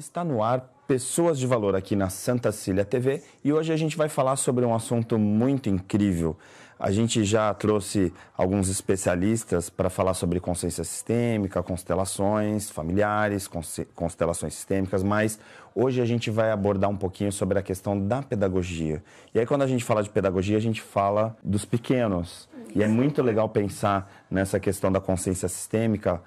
Está no ar Pessoas de Valor aqui na Santa Cília TV e hoje a gente vai falar sobre um assunto muito incrível. A gente já trouxe alguns especialistas para falar sobre consciência sistêmica, constelações familiares, constelações sistêmicas, mas hoje a gente vai abordar um pouquinho sobre a questão da pedagogia. E aí quando a gente fala de pedagogia, a gente fala dos pequenos. E é muito legal pensar nessa questão da consciência sistêmica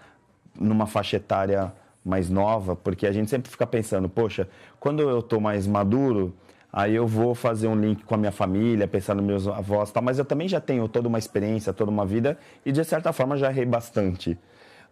numa faixa etária mais nova, porque a gente sempre fica pensando, poxa, quando eu estou mais maduro, aí eu vou fazer um link com a minha família, pensar nos meus avós e tal, mas eu também já tenho toda uma experiência, toda uma vida e de certa forma já errei bastante.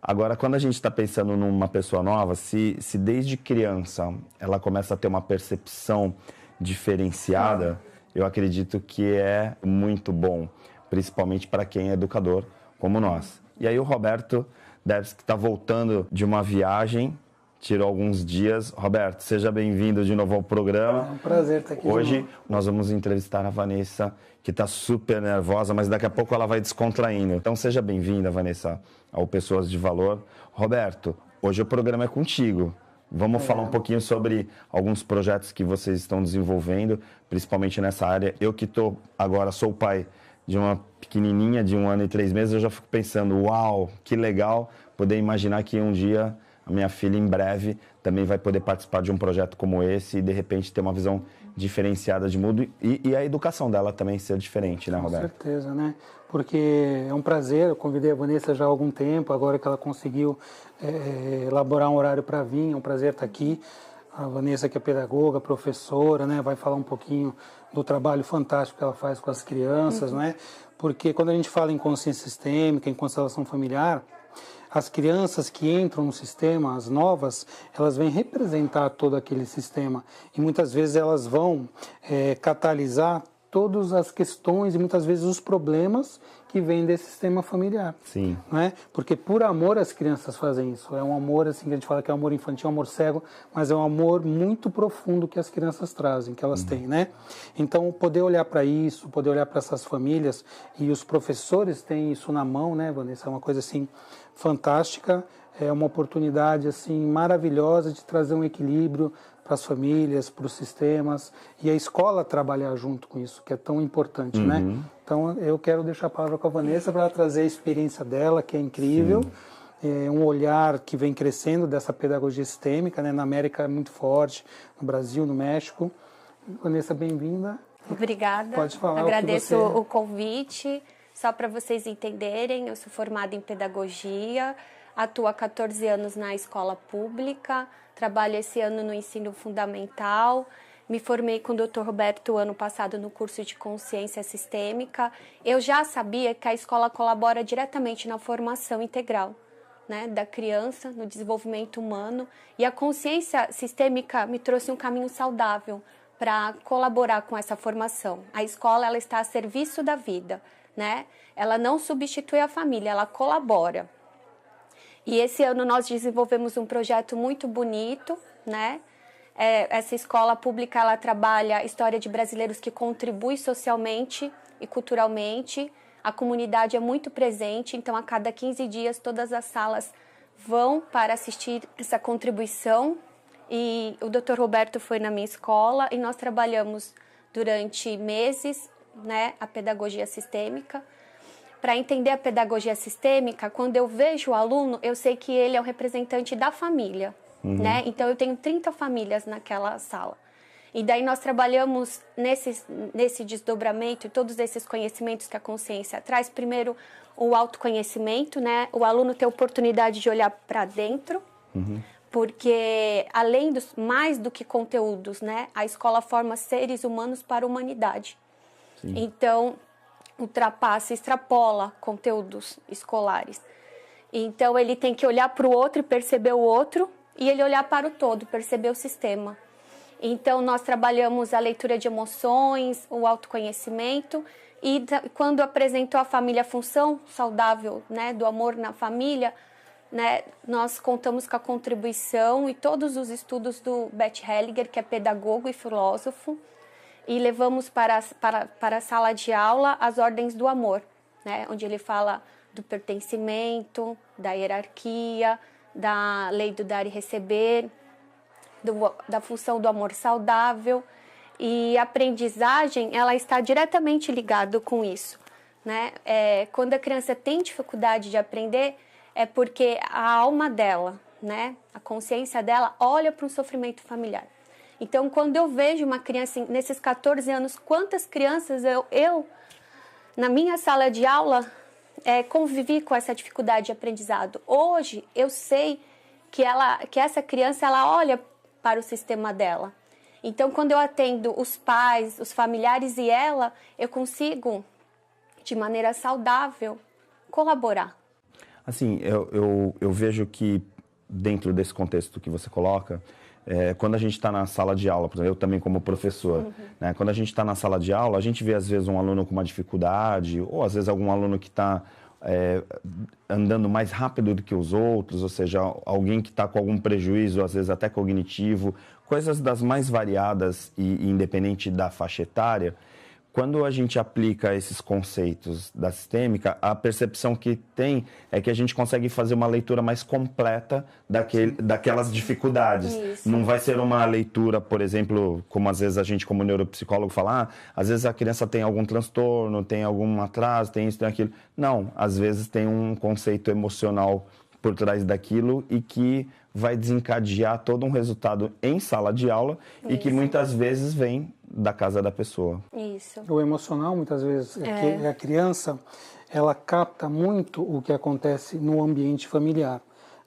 Agora, quando a gente está pensando numa pessoa nova, se desde criança ela começa a ter uma percepção diferenciada, eu acredito que é muito bom, principalmente para quem é educador como nós. E aí o Roberto Deves, que está voltando de uma viagem, tirou alguns dias. Roberto, seja bem-vindo de novo ao programa. É um prazer estar aqui. Hoje nós vamos entrevistar a Vanessa, que está super nervosa, mas daqui a pouco ela vai descontraindo. Então seja bem-vinda, Vanessa, ao Pessoas de Valor. Roberto, hoje o programa é contigo. Vamos falar um pouquinho sobre alguns projetos que vocês estão desenvolvendo, principalmente nessa área. Eu que agora sou pai de uma pequenininha de 1 ano e 3 meses, eu já fico pensando, uau, que legal poder imaginar que um dia a minha filha, em breve, também vai poder participar de um projeto como esse e, de repente, ter uma visão diferenciada de mundo e a educação dela também ser diferente, né, Roberto? Com certeza, né? Porque é um prazer, eu convidei a Vanessa já há algum tempo, agora que ela conseguiu elaborar um horário para vir, é um prazer estar aqui. A Vanessa, que é pedagoga, professora, né, vai falar um pouquinho do trabalho fantástico que ela faz com as crianças, né? Porque quando a gente fala em consciência sistêmica, em constelação familiar, as crianças que entram no sistema, as novas, elas vêm representar todo aquele sistema e muitas vezes elas vão catalisar todas as questões e muitas vezes os problemas que vêm desse sistema familiar. Sim. Né? Porque por amor as crianças fazem isso. É um amor, assim, que a gente fala que é um amor infantil, um amor cego, mas é um amor muito profundo que as crianças trazem, que elas têm, né? Então, poder olhar para isso, poder olhar para essas famílias, e os professores têm isso na mão, né, Vanessa? É uma coisa, assim, fantástica, é uma oportunidade, assim, maravilhosa de trazer um equilíbrio para as famílias, para os sistemas, e a escola trabalhar junto com isso, que é tão importante, né? Então, eu quero deixar a palavra com a Vanessa para ela trazer a experiência dela, que é incrível, um olhar que vem crescendo dessa pedagogia sistêmica, né? Na América é muito forte, no Brasil, no México. Vanessa, bem-vinda. Obrigada. Pode falar. Agradeço o convite. Só para vocês entenderem, eu sou formada em pedagogia, atuo há 14 anos na escola pública, trabalho esse ano no ensino fundamental, me formei com o Dr. Roberto ano passado no curso de consciência sistêmica. Eu já sabia que a escola colabora diretamente na formação integral, né, da criança, no desenvolvimento humano, e a consciência sistêmica me trouxe um caminho saudável para colaborar com essa formação. A escola, ela está a serviço da vida, né? Ela não substitui a família, ela colabora. E esse ano nós desenvolvemos um projeto muito bonito, né? Essa escola pública, ela trabalha a história de brasileiros que contribuem socialmente e culturalmente. A comunidade é muito presente, então a cada 15 dias todas as salas vão para assistir essa contribuição. E o Dr. Roberto foi na minha escola e nós trabalhamos durante meses, né, a pedagogia sistêmica. Para entender a pedagogia sistêmica, quando eu vejo o aluno, eu sei que ele é o representante da família, né? Então, eu tenho 30 famílias naquela sala. E daí nós trabalhamos nesse desdobramento e todos esses conhecimentos que a consciência traz. Primeiro, o autoconhecimento, né? O aluno tem a oportunidade de olhar para dentro, porque além mais do que conteúdos, né? A escola forma seres humanos para a humanidade. Sim. Então, ultrapassa, extrapola conteúdos escolares. Então, ele tem que olhar para o outro e perceber o outro, e ele olhar para o todo, perceber o sistema. Então, nós trabalhamos a leitura de emoções, o autoconhecimento, e quando apresentou a família a função saudável, né, do amor na família, né, nós contamos com a contribuição e todos os estudos do Bert Hellinger, que é pedagogo e filósofo, e levamos para a sala de aula as ordens do amor, né, onde ele fala do pertencimento, da hierarquia, da lei do dar e receber, da função do amor saudável. E a aprendizagem, ela está diretamente ligada com isso, né? Quando a criança tem dificuldade de aprender, é porque a alma dela, né? A consciência dela olha para o sofrimento familiar. Então, quando eu vejo uma criança, nesses 14 anos, quantas crianças eu na minha sala de aula, convivi com essa dificuldade de aprendizado. Hoje, eu sei que essa criança, ela olha para o sistema dela. Então, quando eu atendo os pais, os familiares e ela, eu consigo, de maneira saudável, colaborar. Assim, eu vejo que dentro desse contexto que você coloca, quando a gente está na sala de aula, por exemplo, eu também como professor, né, quando a gente está na sala de aula, a gente vê às vezes um aluno com uma dificuldade, ou às vezes algum aluno que está andando mais rápido do que os outros, ou seja, alguém que está com algum prejuízo, às vezes até cognitivo, coisas das mais variadas e independente da faixa etária. Quando a gente aplica esses conceitos da sistêmica, a percepção que tem é que a gente consegue fazer uma leitura mais completa daquelas dificuldades. Isso. Não vai ser uma leitura, por exemplo, como às vezes a gente como neuropsicólogo fala, às vezes a criança tem algum transtorno, tem algum atraso, tem isso, tem aquilo. Não, às vezes tem um conceito emocional por trás daquilo e que vai desencadear todo um resultado em sala de aula e que muitas vezes vem da casa da pessoa. Isso. O emocional, muitas vezes, a criança, ela capta muito o que acontece no ambiente familiar,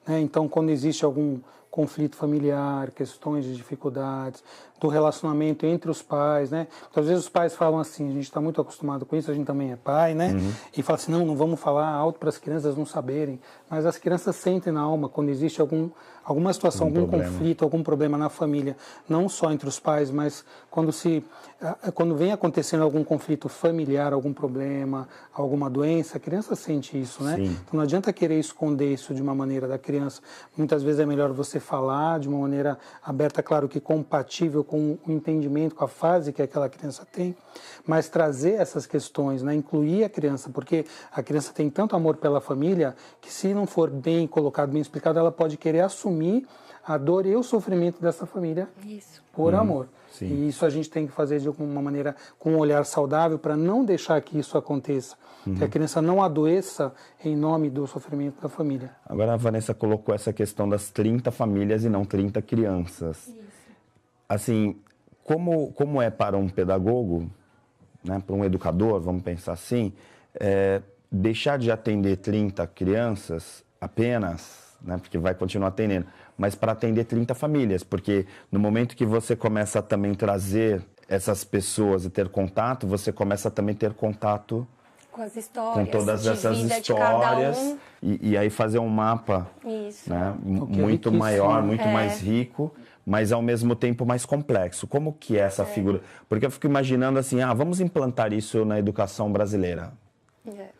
né? Então, quando existe algum conflito familiar, questões de dificuldades, do relacionamento entre os pais, né? Então, às vezes os pais falam assim, a gente está muito acostumado com isso, a gente também é pai, né? E fala assim, não vamos falar alto para as crianças não saberem, mas as crianças sentem na alma quando existe alguma situação, algum conflito, algum problema na família, não só entre os pais, mas quando vem acontecendo algum conflito familiar, algum problema, alguma doença, a criança sente isso, né? Sim. Então não adianta querer esconder isso de uma maneira da criança. Muitas vezes é melhor você falar de uma maneira aberta, claro que compatível com o entendimento, com a fase que aquela criança tem, mas trazer essas questões, né? Incluir a criança, porque a criança tem tanto amor pela família que se não for bem colocado, bem explicado, ela pode querer assumir a dor e o sofrimento dessa família por amor. Sim. E isso a gente tem que fazer de alguma maneira com um olhar saudável para não deixar que isso aconteça. Que a criança não adoeça em nome do sofrimento da família. Agora a Vanessa colocou essa questão das 30 famílias e não 30 crianças. Isso. Assim, como é para um pedagogo, né, para um educador, vamos pensar assim, deixar de atender 30 crianças apenas, né, porque vai continuar atendendo, mas para atender 30 famílias, porque no momento que você começa a também trazer essas pessoas e ter contato, você começa a também ter contato com as histórias, com todas essas histórias e aí fazer um mapa, né, muito maior, muito mais rico, mas ao mesmo tempo mais complexo. Como que é essa figura? Porque eu fico imaginando assim, vamos implantar isso na educação brasileira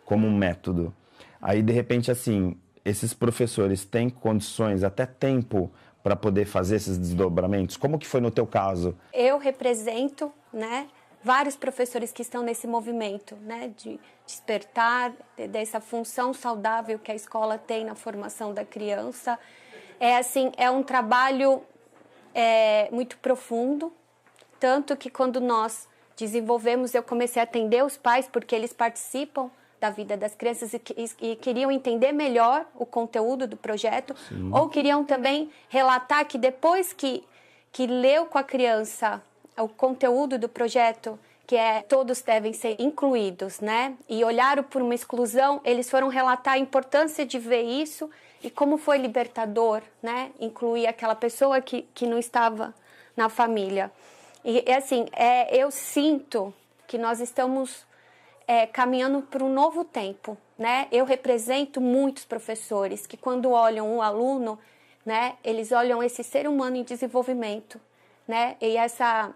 como um método. Aí de repente assim, esses professores têm condições, até tempo para poder fazer esses desdobramentos? Como que foi no teu caso? Eu represento, né, vários professores que estão nesse movimento, né, de despertar dessa função saudável que a escola tem na formação da criança. É um trabalho muito profundo, tanto que quando nós desenvolvemos, eu comecei a atender os pais porque eles participam da vida das crianças e queriam entender melhor o conteúdo do projeto, ou queriam também relatar que depois que leu com a criança o conteúdo do projeto, que todos devem ser incluídos, né? E olharam por uma exclusão, eles foram relatar a importância de ver isso e como foi libertador, né? Incluir aquela pessoa que não estava na família. E assim, eu sinto que nós estamos caminhando para um novo tempo, né? Eu represento muitos professores que quando olham um aluno, né? Eles olham esse ser humano em desenvolvimento, né? E essa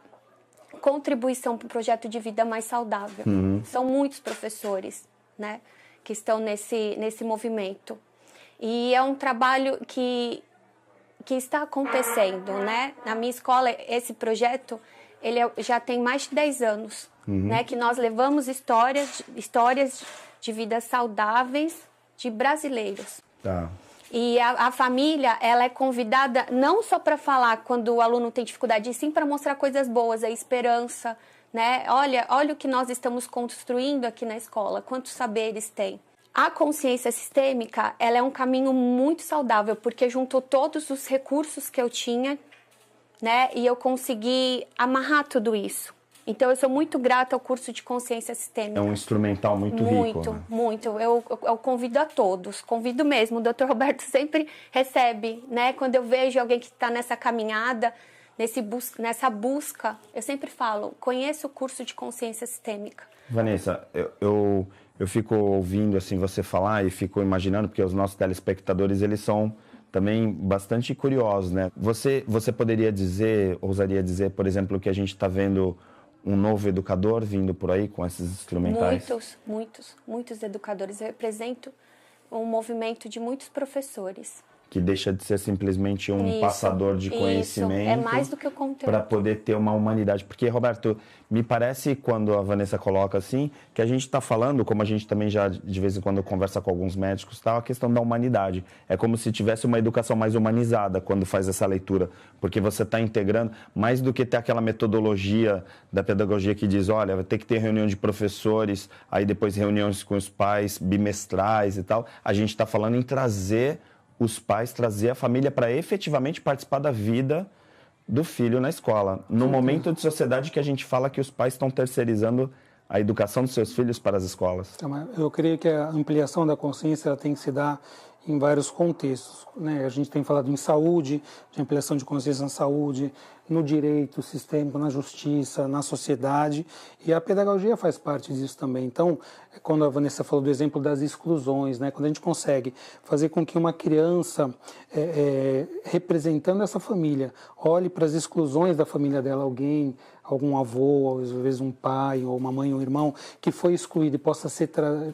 contribuição para o projeto de vida mais saudável. São muitos professores, né, que estão nesse movimento. E é um trabalho que está acontecendo, né? Na minha escola, esse projeto ele já tem mais de 10 anos, né, que nós levamos histórias de vidas saudáveis de brasileiros. Tá. E a família, ela é convidada não só para falar quando o aluno tem dificuldade, e sim para mostrar coisas boas, a esperança, né? Olha o que nós estamos construindo aqui na escola, quantos saberes tem. A consciência sistêmica, ela é um caminho muito saudável, porque juntou todos os recursos que eu tinha, né? E eu consegui amarrar tudo isso. Então, eu sou muito grata ao curso de consciência sistêmica. É um instrumental muito rico. Né? Muito. Eu convido a todos, convido mesmo. O Dr. Roberto sempre recebe, né? Quando eu vejo alguém que está nessa caminhada, nessa busca, eu sempre falo, conheça o curso de consciência sistêmica. Vanessa, eu fico ouvindo assim você falar e fico imaginando, porque os nossos telespectadores, eles são também bastante curiosos, né? Você poderia dizer, ousaria dizer, por exemplo, que a gente está vendo um novo educador vindo por aí com esses instrumentais? Muitos educadores. Eu represento um movimento de muitos professores. Que deixa de ser simplesmente um passador de conhecimento. É mais do que o conteúdo. Para poder ter uma humanidade. Porque, Roberto, me parece, quando a Vanessa coloca assim, que a gente está falando, como a gente também já de vez em quando conversa com alguns médicos, tal, a questão da humanidade. É como se tivesse uma educação mais humanizada quando faz essa leitura. Porque você está integrando, mais do que ter aquela metodologia da pedagogia que diz, olha, vai ter que ter reunião de professores, aí depois reuniões com os pais bimestrais e tal. A gente está falando em trazer os pais, trazer a família para efetivamente participar da vida do filho na escola. No momento de sociedade que a gente fala que os pais estão terceirizando a educação dos seus filhos para as escolas. Eu creio que a ampliação da consciência ela tem que se dar em vários contextos, né? A gente tem falado em saúde, de ampliação de consciência na saúde, no direito sistêmico, na justiça, na sociedade, e a pedagogia faz parte disso também. Então, quando a Vanessa falou do exemplo das exclusões, né? Quando a gente consegue fazer com que uma criança, representando essa família, olhe para as exclusões da família dela, algum avô, às vezes um pai, ou uma mãe, ou um irmão, que foi excluído e possa ser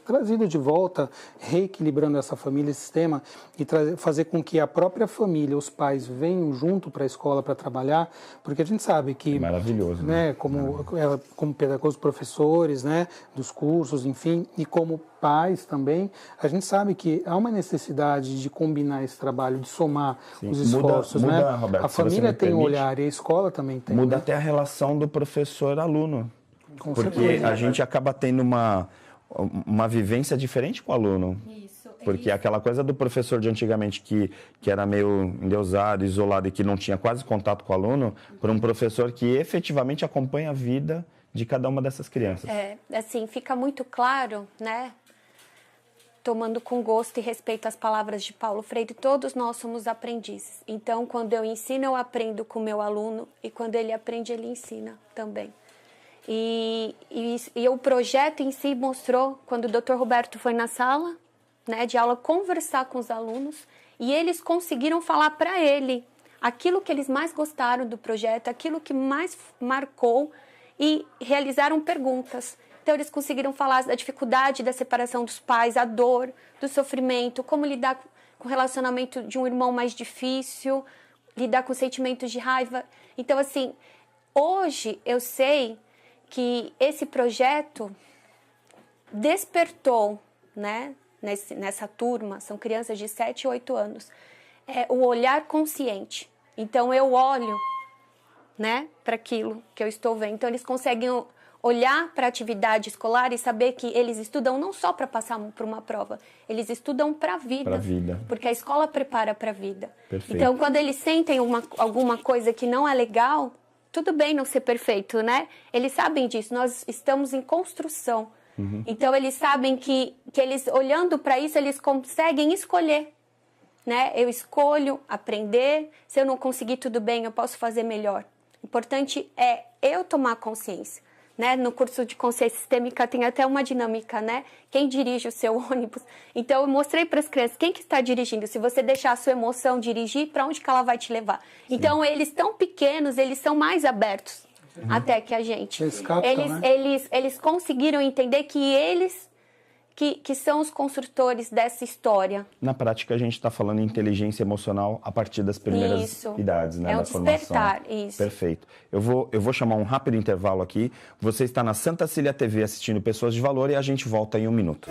trazido de volta, reequilibrando essa família, esse sistema, e fazer com que a própria família, os pais, venham junto para a escola para trabalhar, porque a gente sabe que... É maravilhoso, né? Como pedagogos, professores, né? Dos cursos, enfim, e como pais também, a gente sabe que há uma necessidade de combinar esse trabalho, de somar os esforços, muda, né? Roberto, a família tem um olhar e a escola também tem. Muda, né? até a relação do professor-aluno. Porque certeza. a gente acaba tendo uma vivência diferente com o aluno. Porque aquela coisa do professor de antigamente que era meio endeusado, isolado e que não tinha quase contato com o aluno, para um professor que efetivamente acompanha a vida de cada uma dessas crianças. Assim, fica muito claro, né? Tomando com gosto e respeito as palavras de Paulo Freire, todos nós somos aprendizes. Então, quando eu ensino, eu aprendo com o meu aluno, e quando ele aprende, ele ensina também. E o projeto em si mostrou, quando o Dr. Roberto foi na sala, né, de aula, conversar com os alunos, e eles conseguiram falar para ele aquilo que eles mais gostaram do projeto, aquilo que mais marcou, e realizaram perguntas. Então, eles conseguiram falar da dificuldade da separação dos pais, a dor, do sofrimento, como lidar com o relacionamento de um irmão mais difícil, lidar com sentimentos de raiva. Então, assim, hoje eu sei que esse projeto despertou, né, nessa turma, são crianças de 7 e 8 anos, o olhar consciente. Então, eu olho, né, para aquilo que eu estou vendo. Então, eles conseguem olhar para a atividade escolar e saber que eles estudam não só para passar por uma prova, eles estudam para a vida. Para a vida. Porque a escola prepara para a vida. Perfeito. Então, quando eles sentem alguma coisa que não é legal, tudo bem não ser perfeito, né? Eles sabem disso, nós estamos em construção. Então, eles sabem que eles, olhando para isso, eles conseguem escolher, né? Eu escolho aprender, se eu não conseguir tudo bem, eu posso fazer melhor. O importante é eu tomar consciência, né? No curso de consciência sistêmica tem até uma dinâmica, né? Quem dirige o seu ônibus? Então, eu mostrei para as crianças quem que está dirigindo. Se você deixar a sua emoção dirigir, para onde que ela vai te levar? Sim. Então, eles tão pequenos, eles são mais abertos até que a gente. Eles conseguiram entender que eles que são os construtores dessa história. Na prática, a gente está falando em inteligência emocional a partir das primeiras idades, né, da formação. Despertar, isso. Perfeito. Eu vou chamar um rápido intervalo aqui. Você está na Santa Cília TV assistindo Pessoas de Valor e a gente volta em 1 minuto.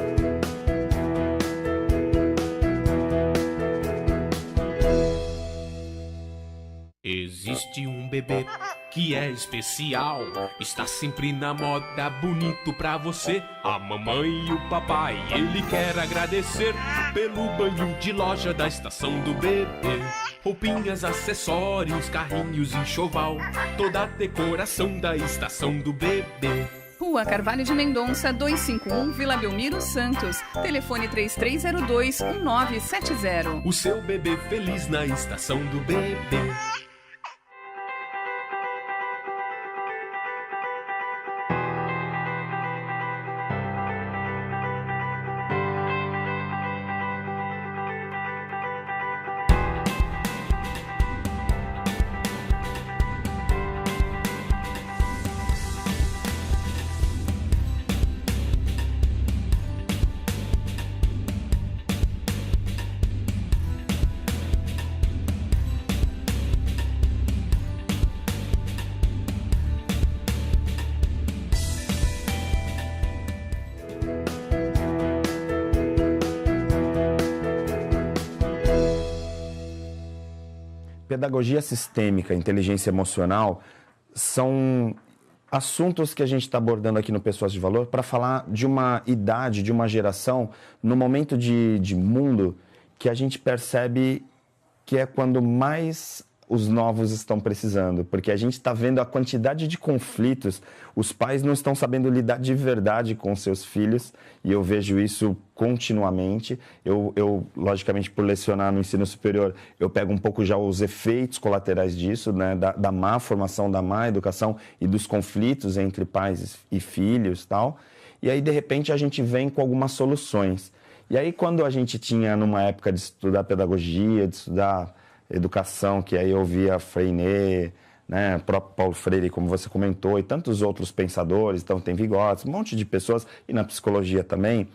existe um bebê que é especial, está sempre na moda, bonito pra você. A mamãe e o papai, ele quer agradecer pelo banho de loja da estação do bebê. Roupinhas, acessórios, carrinhos, enxoval, toda a decoração da estação do bebê. Rua Carvalho de Mendonça, 251, Vila Belmiro, Santos. Telefone 3302-1970. O seu bebê feliz na estação do bebê. Pedagogia sistêmica, inteligência emocional, são assuntos que a gente está abordando aqui no Pessoas de Valor para falar de uma idade, de uma geração, no momento de mundo que a gente percebe que é quando mais os novos estão precisando, porque a gente está vendo a quantidade de conflitos, os pais não estão sabendo lidar de verdade com seus filhos, e eu vejo isso continuamente. Eu logicamente, por lecionar no ensino superior, eu pego um pouco já os efeitos colaterais disso, né, da má formação, da má educação e dos conflitos entre pais e filhos e tal, e aí, de repente, a gente vem com algumas soluções. E aí, quando a gente tinha, numa época de estudar pedagogia, de estudar educação, que aí eu via Freinet, né, o próprio Paulo Freire, como você comentou, e tantos outros pensadores, então tem Vygotsky, um monte de pessoas, e na psicologia também,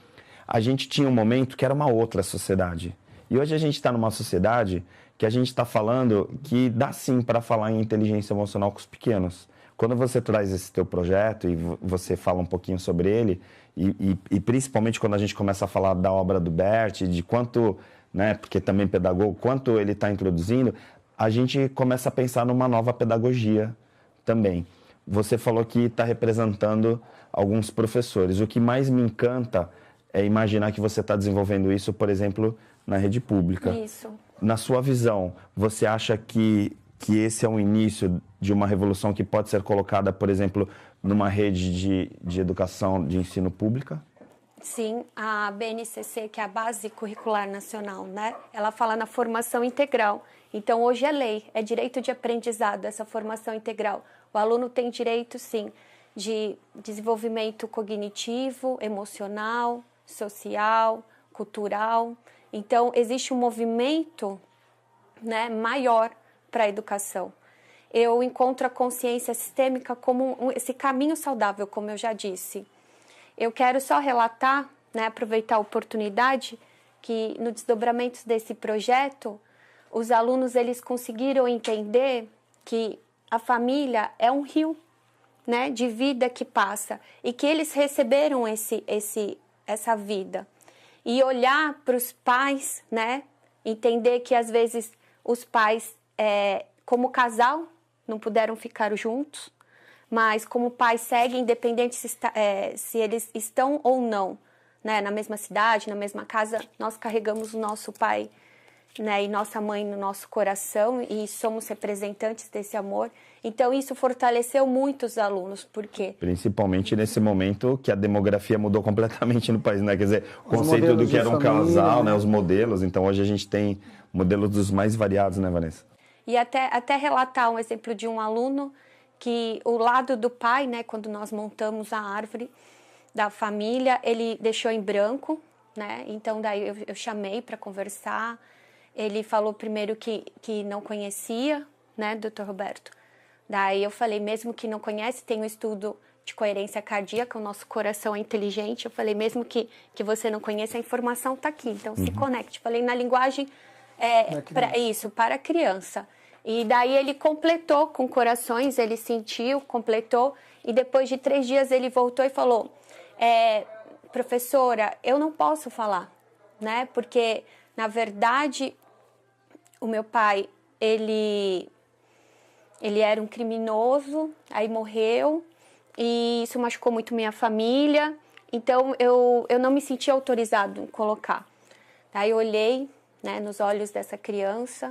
a gente tinha um momento que era uma outra sociedade. E hoje a gente está numa sociedade que a gente está falando que dá sim para falar em inteligência emocional com os pequenos. Quando você traz esse teu projeto e você fala um pouquinho sobre ele, e principalmente quando a gente começa a falar da obra do Bert, de quanto, né, porque também pedagogo, quanto ele está introduzindo, a gente começa a pensar numa nova pedagogia também. Você falou que está representando alguns professores. O que mais me encanta é imaginar que você está desenvolvendo isso, por exemplo, na rede pública. Isso. Na sua visão, você acha que esse é um início de uma revolução que pode ser colocada, por exemplo, numa rede de educação, de ensino pública? Sim, a BNCC, que é a Base Curricular Nacional, né? Ela fala na formação integral. Então, hoje é lei, é direito de aprendizado, essa formação integral. O aluno tem direito, sim, de desenvolvimento cognitivo, emocional, social, cultural. Então, existe um movimento, né, maior para a educação. Eu encontro a consciência sistêmica como esse caminho saudável, como eu já disse. Eu quero só relatar, né, aproveitar a oportunidade, que no desdobramento desse projeto, os alunos eles conseguiram entender que a família é um rio, né, de vida que passa, e que eles receberam essa vida. E olhar para os pais, né, entender que às vezes os pais, como casal, não puderam ficar juntos, mas como pais seguem, independente se eles estão ou não, né, na mesma cidade, na mesma casa, nós carregamos o nosso pai, né, e nossa mãe no nosso coração e somos representantes desse amor. Então, isso fortaleceu muito os alunos. Por quê? Principalmente nesse momento que a demografia mudou completamente no país, né? Quer dizer, o conceito do que era um casal, né? Os modelos. Então, hoje a gente tem modelos dos mais variados, né, Vanessa? E até relatar um exemplo de um aluno que o lado do pai, né, quando nós montamos a árvore da família, ele deixou em branco, né? Então, daí eu chamei para conversar. Ele falou primeiro que não conhecia, né, doutor Roberto? Daí eu falei, mesmo que não conhece, tem um estudo de coerência cardíaca, o nosso coração é inteligente. Eu falei, mesmo que você não conheça, a informação está aqui, então se conecte. Falei na linguagem para a criança. E daí ele completou com corações, ele sentiu, completou, e depois de 3 dias ele voltou e falou, professora, eu não posso falar, né, porque, na verdade, o meu pai, ele Ele era um criminoso, aí morreu, e isso machucou muito minha família. Então, eu não me senti autorizado em colocar. Aí eu olhei, né, nos olhos dessa criança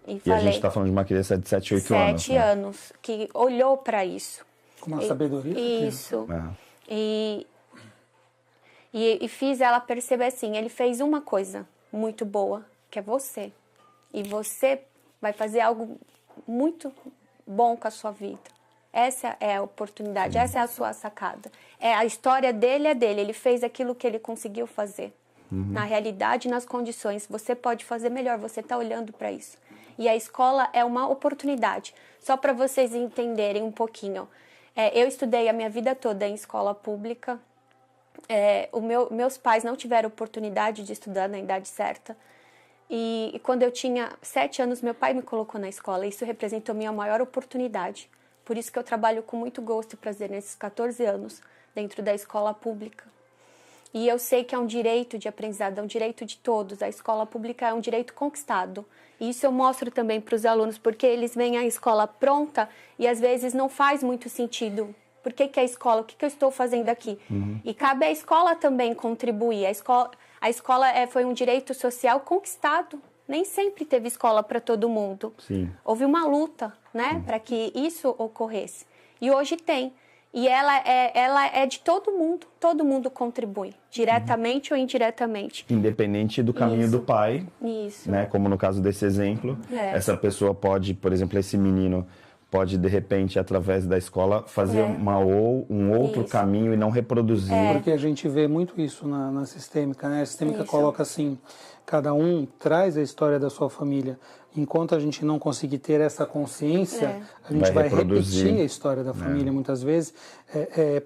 e falei... E a gente está falando de uma criança de 7, 8 anos. 7 anos, que olhou para isso. Com uma sabedoria. Isso. É. E fiz ela perceber assim, ele fez uma coisa muito boa, que é você. E você vai fazer algo muito bom com a sua vida. Essa é a oportunidade, essa é a sua sacada. A história dele é dele, ele fez aquilo que ele conseguiu fazer. Na realidade, nas condições, você pode fazer melhor, você está olhando para isso. E a escola é uma oportunidade. Só para vocês entenderem um pouquinho. Eu estudei a minha vida toda em escola pública. Meus pais não tiveram oportunidade de estudar na idade certa. E quando eu tinha 7 anos, meu pai me colocou na escola. Isso representou minha maior oportunidade. Por isso que eu trabalho com muito gosto e prazer nesses 14 anos dentro da escola pública. E eu sei que é um direito de aprendizado, é um direito de todos. A escola pública é um direito conquistado. E isso eu mostro também para os alunos, porque eles veem a escola pronta e às vezes não faz muito sentido. Por que é a escola? O que eu estou fazendo aqui? E cabe à escola também contribuir. A escola foi um direito social conquistado. Nem sempre teve escola para todo mundo. Sim. Houve uma luta, né, para que isso ocorresse. E hoje tem. E ela é de todo mundo contribui, diretamente ou indiretamente. Independente do caminho do pai, Isso. né? Como no caso desse exemplo, essa pessoa pode, por exemplo, esse menino pode, de repente, através da escola, fazer um outro caminho e não reproduzir. Porque a gente vê muito isso na sistêmica, né? A sistêmica coloca assim, cada um traz a história da sua família. Enquanto a gente não conseguir ter essa consciência, a gente vai repetir a história da família muitas vezes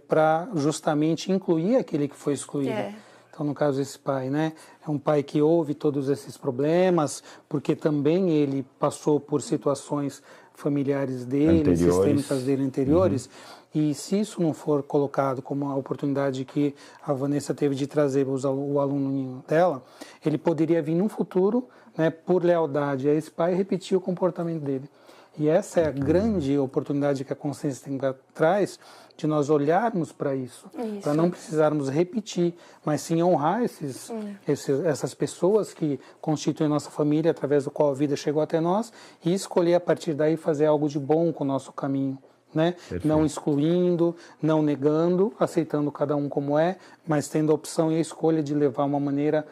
para justamente incluir aquele que foi excluído. Então, no caso desse pai, né? É um pai que ouve todos esses problemas, porque também ele passou por situações familiares dele, sistêmicas dele anteriores. E se isso não for colocado como a oportunidade que a Vanessa teve de trazer o aluno dela, ele poderia vir num futuro, né, por lealdade a esse pai, repetir o comportamento dele. E essa é a grande oportunidade que a consciência traz, de nós olharmos para isso. Para não precisarmos repetir, mas sim honrar essas pessoas que constituem nossa família, através do qual a vida chegou até nós, e escolher a partir daí fazer algo de bom com o nosso caminho. Né? Não excluindo, não negando, aceitando cada um como é, mas tendo a opção e a escolha de levar uma maneira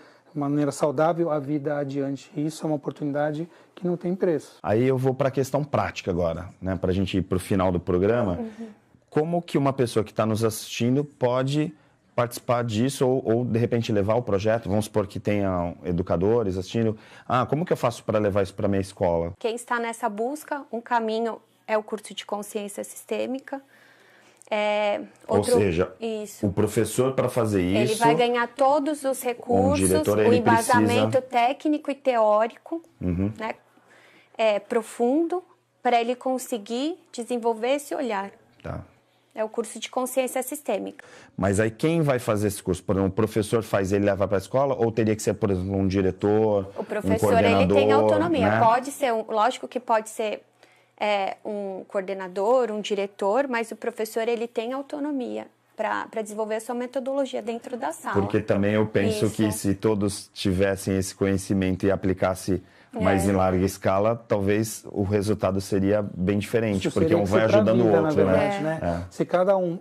saudável a vida adiante. E isso é uma oportunidade que não tem preço. Aí eu vou para a questão prática agora, né? Para a gente ir para o final do programa. Como que uma pessoa que está nos assistindo pode participar disso ou, de repente, levar o projeto? Vamos supor que tenha educadores assistindo. Como que eu faço para levar isso para a minha escola? Quem está nessa busca, um caminho é o curso de consciência sistêmica. Ou seja, o professor, para fazer isso... Ele vai ganhar todos os recursos, o embasamento técnico e teórico, né, profundo, para ele conseguir desenvolver esse olhar. Tá. É o curso de consciência sistêmica. Mas aí quem vai fazer esse curso? Por exemplo, o professor faz ele levar para a escola ou teria que ser, por exemplo, um diretor, o professor, um coordenador? Ele tem autonomia. Né? Pode ser, lógico que pode ser um coordenador, um diretor, mas o professor ele tem autonomia para desenvolver a sua metodologia dentro da sala. Porque também eu penso que se todos tivessem esse conhecimento e aplicassem mais em larga escala, talvez o resultado seria bem diferente, porque um vai ajudando o outro, na verdade, né? Se cada um,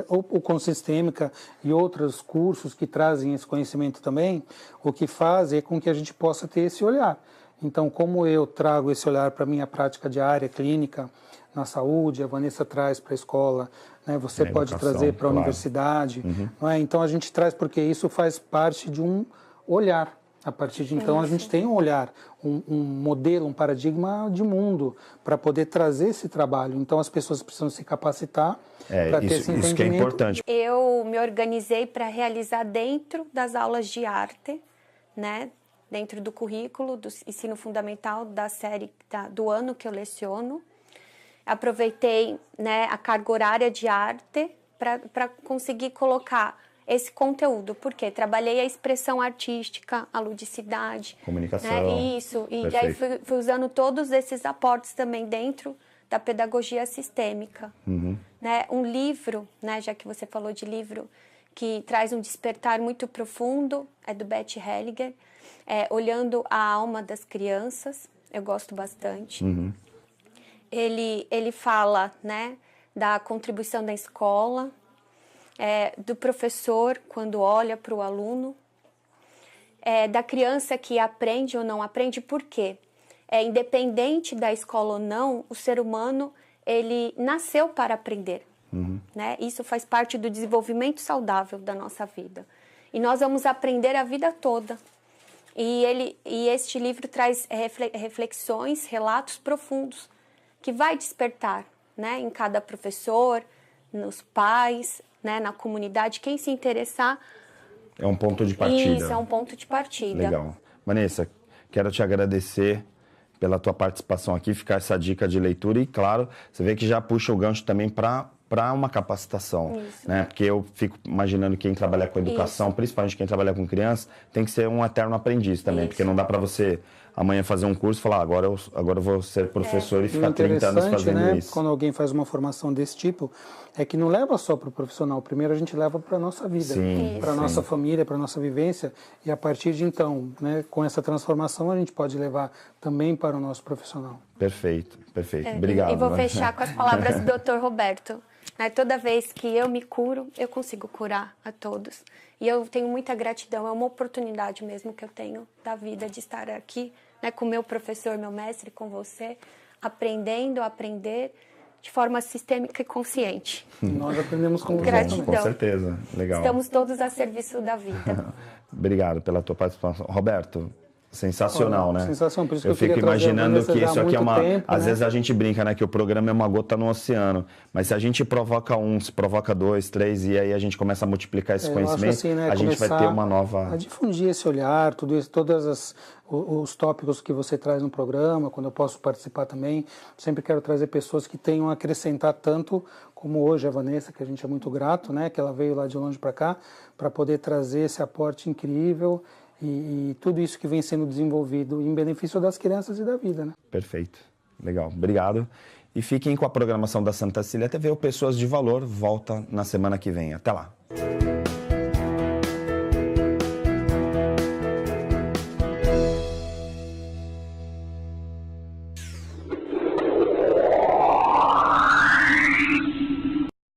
o Consistêmica e outros cursos que trazem esse conhecimento também, o que faz é com que a gente possa ter esse olhar. Então, como eu trago esse olhar para a minha prática diária, clínica, na saúde, a Vanessa traz para a escola, né? Você pode trazer para a universidade. Não é? Então, a gente traz porque isso faz parte de um olhar. A partir de então, a gente tem um olhar, um modelo, um paradigma de mundo para poder trazer esse trabalho. Então, as pessoas precisam se capacitar para ter esse entendimento. Isso que é importante. Eu me organizei para realizar dentro das aulas de arte, né? Dentro do currículo do ensino fundamental da série do ano que eu leciono. Aproveitei, né, a carga horária de arte para conseguir colocar esse conteúdo, porque trabalhei a expressão artística, a ludicidade. Comunicação. Né, isso, e aí fui usando todos esses aportes também dentro da pedagogia sistêmica. Né? Um livro, né, já que você falou de livro, que traz um despertar muito profundo, é do Bert Hellinger, Olhando a Alma das Crianças, eu gosto bastante. Ele fala, né, da contribuição da escola, do professor quando olha para o aluno, da criança que aprende ou não aprende, por quê? Independente da escola ou não, o ser humano ele nasceu para aprender. Né? Isso faz parte do desenvolvimento saudável da nossa vida. E nós vamos aprender a vida toda. E este livro traz reflexões, relatos profundos, que vai despertar, né, em cada professor, nos pais, né, na comunidade, quem se interessar. É um ponto de partida. Isso, é um ponto de partida. Legal. Vanessa, quero te agradecer pela tua participação aqui, ficar essa dica de leitura e, claro, você vê que já puxa o gancho também para uma capacitação, né? Porque eu fico imaginando quem trabalha com educação, principalmente quem trabalha com criança, tem que ser um eterno aprendiz também, porque não dá para você amanhã fazer um curso e falar, agora eu vou ser professor e ficar 30 anos fazendo, né, isso. Quando alguém faz uma formação desse tipo, é que não leva só para o profissional, primeiro a gente leva para a nossa vida, para a nossa família, para a nossa vivência, e a partir de então, né, com essa transformação a gente pode levar também para o nosso profissional. Perfeito. Obrigado. E vou fechar com as palavras do Dr. Roberto. Toda vez que eu me curo, eu consigo curar a todos. E eu tenho muita gratidão, é uma oportunidade mesmo que eu tenho da vida de estar aqui, né, com o meu professor, meu mestre, com você, aprender de forma sistêmica e consciente. Nós aprendemos com gratidão. Com certeza, legal. Estamos todos a serviço da vida. Obrigado pela tua participação. Roberto, sensacional, né? Sensacional, por isso eu que eu fico imaginando que isso aqui é uma... tempo, às né? vezes a gente brinca, né, que o programa é uma gota no oceano, mas se a gente provoca se provoca 2, 3, e aí a gente começa a multiplicar esse conhecimento, assim, né, a gente vai ter uma nova... a difundir esse olhar, tudo isso, os tópicos que você traz no programa, quando eu posso participar também, sempre quero trazer pessoas que tenham a acrescentar tanto como hoje a Vanessa, que a gente é muito grato, né, que ela veio lá de longe para cá, para poder trazer esse aporte incrível e tudo isso que vem sendo desenvolvido em benefício das crianças e da vida, né? Perfeito. Legal. Obrigado. E fiquem com a programação da Santa Cecília TV. O Pessoas de Valor volta na semana que vem. Até lá.